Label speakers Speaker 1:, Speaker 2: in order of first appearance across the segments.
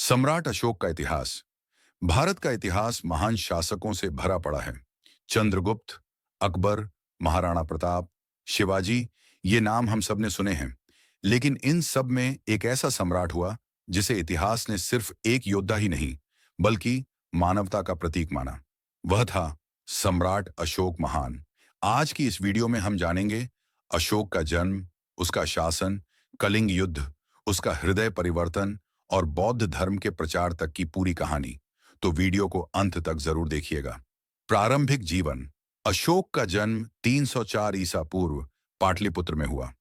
Speaker 1: सम्राट अशोक का इतिहास। भारत का इतिहास महान शासकों से भरा पड़ा है। चंद्रगुप्त, अकबर, महाराणा प्रताप, शिवाजी, ये नाम हम सब ने सुने हैं। लेकिन इन सब में एक ऐसा सम्राट हुआ जिसे इतिहास ने सिर्फ एक योद्धा ही नहीं बल्कि मानवता का प्रतीक माना। वह था सम्राट अशोक महान। आज की इस वीडियो में हम जानेंगे अशोक का जन्म, उसका शासन, कलिंग युद्ध, उसका हृदय परिवर्तन और बौद्ध धर्म के प्रचार तक की पूरी कहानी। तो वीडियो को अंत तक जरूर देखिएगा। प्रारंभिक जीवन। अशोक का जन्म 304 ईसा पूर्व पाटलिपुत्र में हुआ।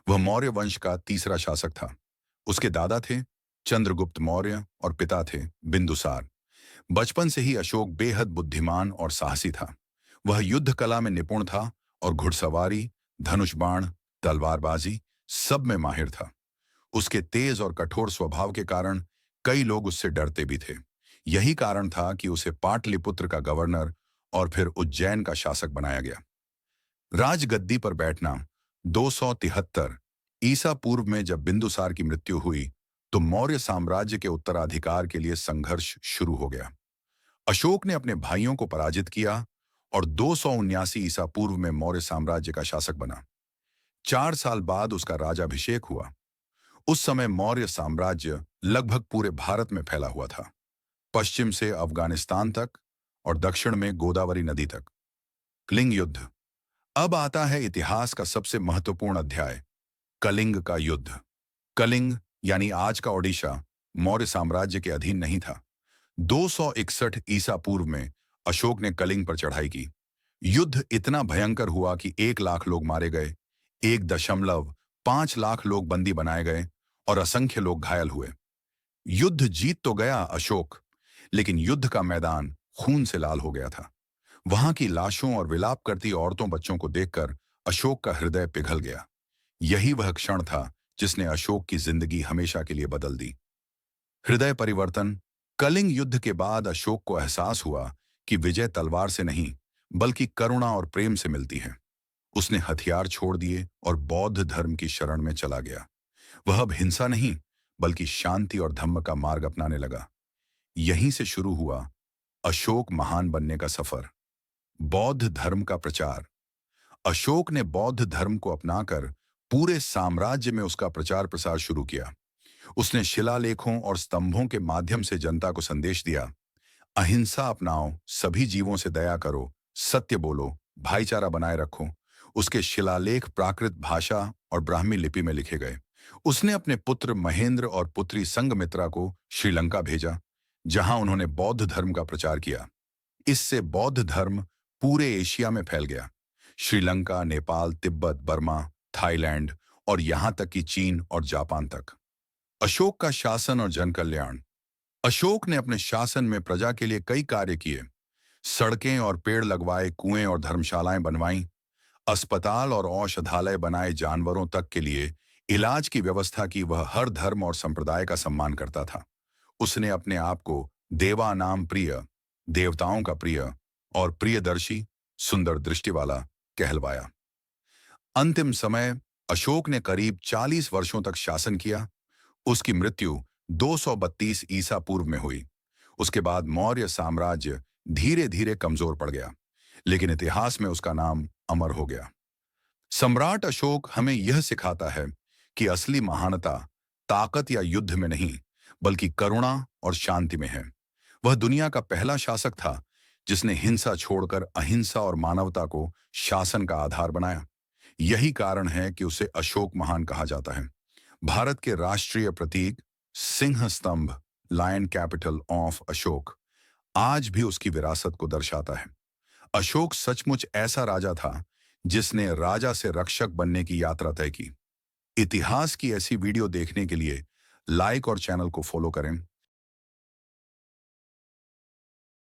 Speaker 1: वह मौर्य वंश का तीसरा शासक था। उसके दादा थे चंद्रगुप्त मौर्य और पिता थे बिंदुसार। बचपन से ही अशोक बेहद बुद्धिमान और साहसी था। वह युद्ध कला में निपुण था और घुड़सवारी, धनुष बाण, तलवारबाजी सब में माहिर था। उसके तेज और कठोर स्वभाव के कारण कई लोग उससे डरते भी थे। यही कारण था कि उसे पाटलिपुत्र का गवर्नर और फिर उज्जैन का शासक बनाया गया। राजगद्दी पर बैठना। 273 ईसा पूर्व में जब बिंदुसार की मृत्यु हुई तो मौर्य साम्राज्य के उत्तराधिकार के लिए संघर्ष शुरू हो गया। अशोक ने अपने भाइयों को पराजित किया और 279 ईसा पूर्व में मौर्य साम्राज्य का शासक बना। 4 साल बाद उसका राजाभिषेक हुआ। उस समय मौर्य साम्राज्य लगभग पूरे भारत में फैला हुआ था, पश्चिम से अफगानिस्तान तक और दक्षिण में गोदावरी नदी तक। कलिंग युद्ध। अब आता है इतिहास का सबसे महत्वपूर्ण अध्याय, कलिंग का युद्ध। कलिंग यानी आज का ओडिशा मौर्य साम्राज्य के अधीन नहीं था। 261 ईसा पूर्व में अशोक ने कलिंग पर चढ़ाई की। युद्ध इतना भयंकर हुआ कि 1 लाख लोग मारे गए, 1.5 लाख लोग बंदी बनाए गए और असंख्य लोग घायल हुए। युद्ध जीत तो गया अशोक, लेकिन युद्ध का मैदान खून से लाल हो गया था। वहां की लाशों और विलाप करती औरतों बच्चों को देखकर अशोक का हृदय पिघल गया। यही वह क्षण था जिसने अशोक की जिंदगी हमेशा के लिए बदल दी। हृदय परिवर्तन। कलिंग युद्ध के बाद अशोक को एहसास हुआ कि विजय तलवार से नहीं बल्कि करुणा और प्रेम से मिलती है। उसने हथियार छोड़ दिए और बौद्ध धर्म की शरण में चला गया। वह अब हिंसा नहीं बल्कि शांति और धम्म का मार्ग अपनाने लगा। यहीं से शुरू हुआ अशोक महान बनने का सफर। बौद्ध धर्म का प्रचार। अशोक ने बौद्ध धर्म को अपनाकर पूरे साम्राज्य में उसका प्रचार प्रसार शुरू किया। उसने शिलालेखों और स्तंभों के माध्यम से जनता को संदेश दिया, अहिंसा अपनाओ, सभी जीवों से दया करो, सत्य बोलो, भाईचारा बनाए रखो। उसके शिलालेख प्राकृत भाषा और ब्राह्मी लिपि में लिखे गए। उसने अपने पुत्र महेंद्र और पुत्री संघमित्रा को श्रीलंका भेजा, जहां उन्होंने बौद्ध धर्म का प्रचार किया। इससे बौद्ध धर्म पूरे एशिया में फैल गया। श्रीलंका, नेपाल, तिब्बत, बर्मा, थाईलैंड और यहां तक कि चीन और जापान तक। अशोक का शासन और जन कल्याण। अशोक ने अपने शासन में प्रजा के लिए कई कार्य किए। सड़कें और पेड़ लगवाए, कुएं और धर्मशालाएं बनवाईं, अस्पताल और औषधालय बनाए, जानवरों तक के लिए इलाज की व्यवस्था की। वह हर धर्म और संप्रदाय का सम्मान करता था। उसने अपने आप को देवा नाम प्रिय, देवताओं का प्रिय और प्रियदर्शी, सुंदर दृष्टि वाला कहलवाया। अंतिम समय। अशोक ने करीब 40 वर्षों तक शासन किया। उसकी मृत्यु 232 ईसा पूर्व में हुई। उसके बाद मौर्य साम्राज्य धीरे धीरे कमजोर पड़ गया, लेकिन इतिहास में उसका नाम अमर हो गया। सम्राट अशोक हमें यह सिखाता है कि असली महानता ताकत या युद्ध में नहीं बल्कि करुणा और शांति में है। वह दुनिया का पहला शासक था जिसने हिंसा छोड़कर अहिंसा और मानवता को शासन का आधार बनाया। यही कारण है कि उसे अशोक महान कहा जाता है। भारत के राष्ट्रीय प्रतीक सिंह स्तंभ, लायन कैपिटल ऑफ अशोक, आज भी उसकी विरासत को दर्शाता है। अशोक सचमुच ऐसा राजा था जिसने राजा से रक्षक बनने की यात्रा तय की। इतिहास की ऐसी वीडियो देखने के लिए लाइक और चैनल को फॉलो करें।